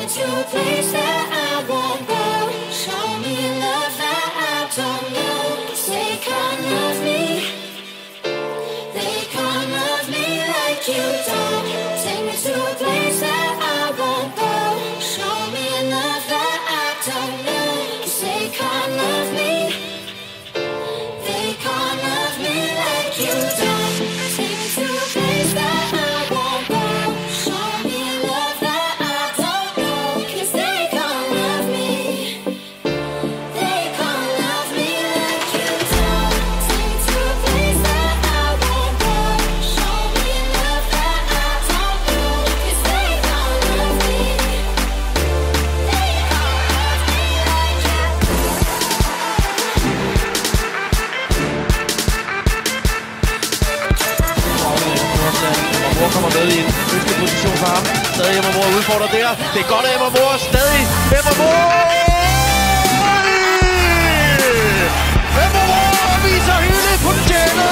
to a place that I won't go. Show me love that I don't know. 'Cause they can't love me. They can't love me like you don't. Take me to a place that I won't go. Show me love that I don't know. 'Cause they can't love me. They can't love me like you don't. Take me to a place that I won't go. Show me love that I don't know. 'Cause they can't love me. They can't love me like you don't. Take me to a place that I won't go. Show me love that I don't know. 'Cause they can't love me. They can't love me like you. Mor kommer med i en ønskelig position for ham. Stadig Emma Moore udfordrer der. Det er godt af Emma Moore. Stadig Emma Moore! Emma Moore viser hele potentialet